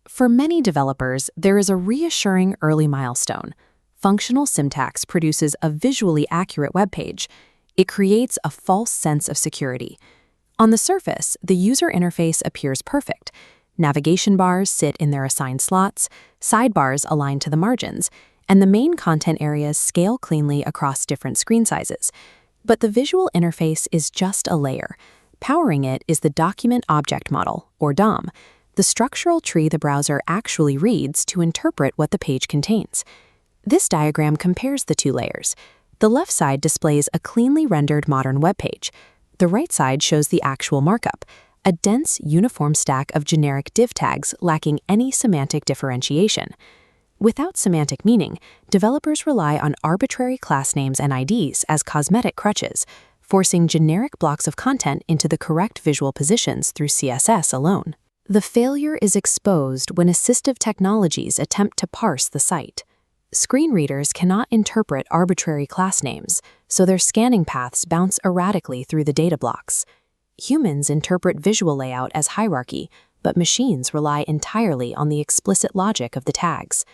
For many developers, there is a reassuring early milestone. Functional syntax produces a visually accurate web page. It creates a false sense of security. On the surface, the user interface appears perfect. Navigation bars sit in their assigned slots, sidebars align to the margins, and the main content areas scale cleanly across different screen sizes. But the visual interface is just a layer. Powering it is the Document Object Model, or DOM, the structural tree the browser actually reads to interpret what the page contains. This diagram compares the two layers. The left side displays a cleanly rendered modern web page. The right side shows the actual markup, a dense, uniform stack of generic div tags lacking any semantic differentiation. Without semantic meaning, developers rely on arbitrary class names and IDs as cosmetic crutches, forcing generic blocks of content into the correct visual positions through CSS alone. The failure is exposed when assistive technologies attempt to parse the site. Screen readers cannot interpret arbitrary class names, so their scanning paths bounce erratically through the data blocks. Humans interpret visual layout as hierarchy, but machines rely entirely on the explicit logic of the tags.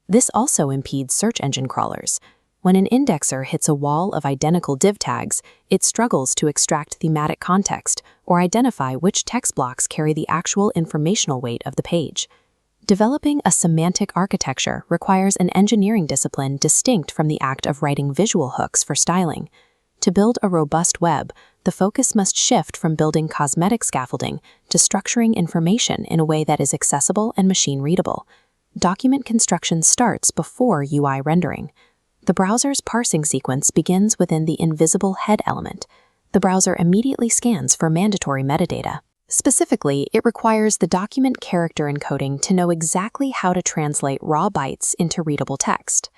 This also impedes search engine crawlers. When an indexer hits a wall of identical div tags, it struggles to extract thematic context or identify which text blocks carry the actual informational weight of the page. Developing a semantic architecture requires an engineering discipline distinct from the act of writing visual hooks for styling. To build a robust web, the focus must shift from building cosmetic scaffolding to structuring information in a way that is accessible and machine-readable. Document construction starts before UI rendering. The browser's parsing sequence begins within the invisible head element. The browser immediately scans for mandatory metadata. Specifically, it requires the document character encoding to know exactly how to translate raw bytes into readable text.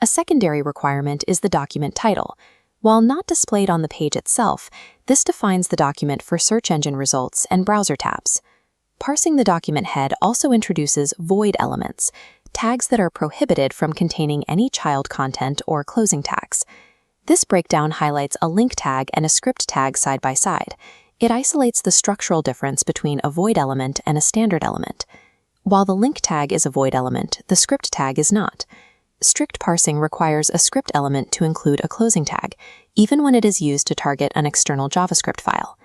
A secondary requirement is the document title. While not displayed on the page itself, this defines the document for search engine results and browser tabs. Parsing the document head also introduces void elements, tags that are prohibited from containing any child content or closing tags. This breakdown highlights a link tag and a script tag side by side. It isolates the structural difference between a void element and a standard element. While the link tag is a void element, the script tag is not. Strict parsing requires a script element to include a closing tag, even when it is used to target an external JavaScript file.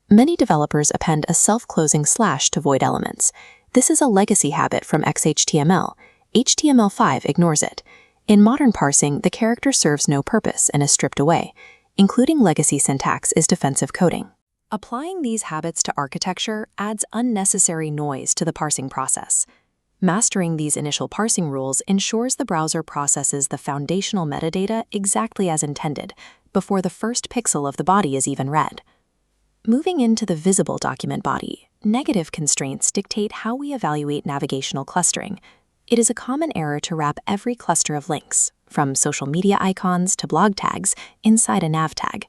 Many developers append a self-closing slash to void elements. This is a legacy habit from XHTML. HTML5 ignores it. In modern parsing, the character serves no purpose and is stripped away. Including legacy syntax is defensive coding. Applying these habits to architecture adds unnecessary noise to the parsing process. Mastering these initial parsing rules ensures the browser processes the foundational metadata exactly as intended, before the first pixel of the body is even read. Moving into the visible document body, negative constraints dictate how we evaluate navigational clustering. It is a common error to wrap every cluster of links, from social media icons to blog tags, inside a nav tag.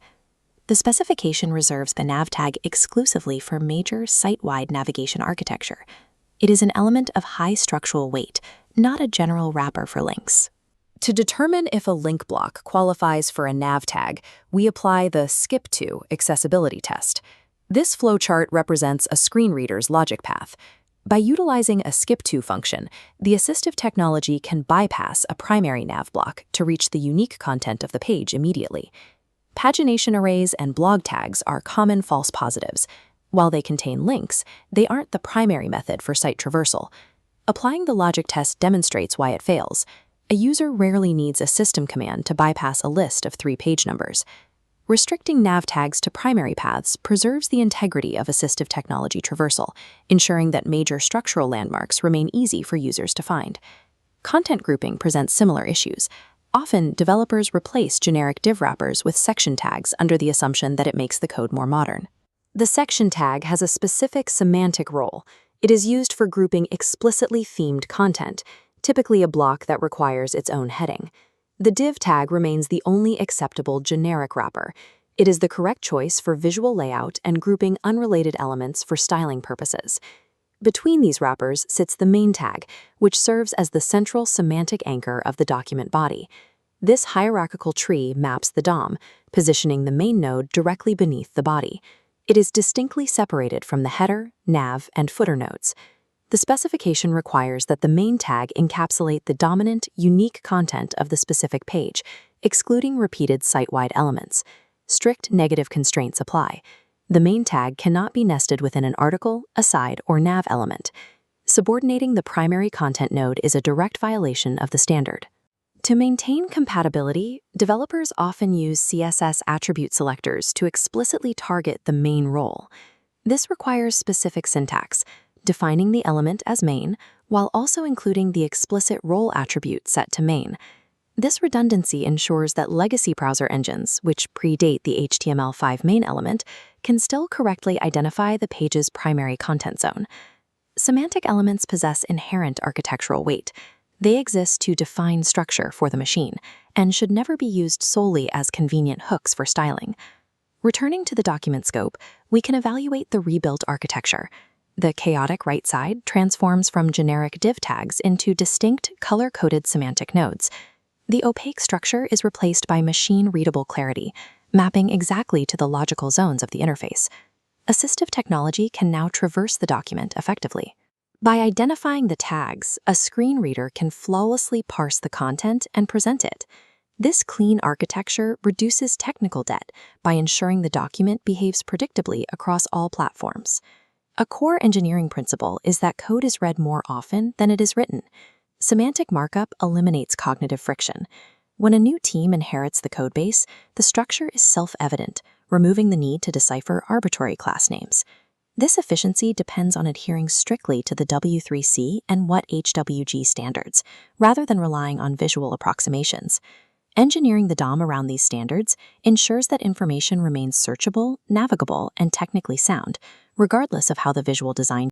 The specification reserves the nav tag exclusively for major site-wide navigation architecture. It is an element of high structural weight, not a general wrapper for links. To determine if a link block qualifies for a nav tag, we apply the skip to accessibility test. This flowchart represents a screen reader's logic path. By utilizing a skip to function, the assistive technology can bypass a primary nav block to reach the unique content of the page immediately. Pagination arrays and blog tags are common false positives. While they contain links, they aren't the primary method for site traversal. Applying the logic test demonstrates why it fails. A user rarely needs a system command to bypass a list of 3 page numbers. Restricting nav tags to primary paths preserves the integrity of assistive technology traversal, ensuring that major structural landmarks remain easy for users to find. Content grouping presents similar issues. Often, developers replace generic div wrappers with section tags under the assumption that it makes the code more modern. The section tag has a specific semantic role. It is used for grouping explicitly themed content, typically a block that requires its own heading. The div tag remains the only acceptable generic wrapper. It is the correct choice for visual layout and grouping unrelated elements for styling purposes. Between these wrappers sits the main tag, which serves as the central semantic anchor of the document body. This hierarchical tree maps the DOM, positioning the main node directly beneath the body. It is distinctly separated from the header, nav, and footer nodes. The specification requires that the main tag encapsulate the dominant, unique content of the specific page, excluding repeated site-wide elements. Strict negative constraints apply. The main tag cannot be nested within an article, aside, or nav element. Subordinating the primary content node is a direct violation of the standard. To maintain compatibility, developers often use CSS attribute selectors to explicitly target the main role. This requires specific syntax, defining the element as main, while also including the explicit role attribute set to main. This redundancy ensures that legacy browser engines, which predate the HTML5 main element, can still correctly identify the page's primary content zone. Semantic elements possess inherent architectural weight. They exist to define structure for the machine, and should never be used solely as convenient hooks for styling. Returning to the document scope, we can evaluate the rebuilt architecture. The chaotic right side transforms from generic div tags into distinct, color-coded semantic nodes. The opaque structure is replaced by machine-readable clarity, mapping exactly to the logical zones of the interface. Assistive technology can now traverse the document effectively. By identifying the tags, a screen reader can flawlessly parse the content and present it. This clean architecture reduces technical debt by ensuring the document behaves predictably across all platforms. A core engineering principle is that code is read more often than it is written. Semantic markup eliminates cognitive friction. When a new team inherits the codebase, the structure is self-evident, removing the need to decipher arbitrary class names. This efficiency depends on adhering strictly to the W3C and WHWG standards, rather than relying on visual approximations. Engineering the DOM around these standards ensures that information remains searchable, navigable, and technically sound, regardless of how the visual design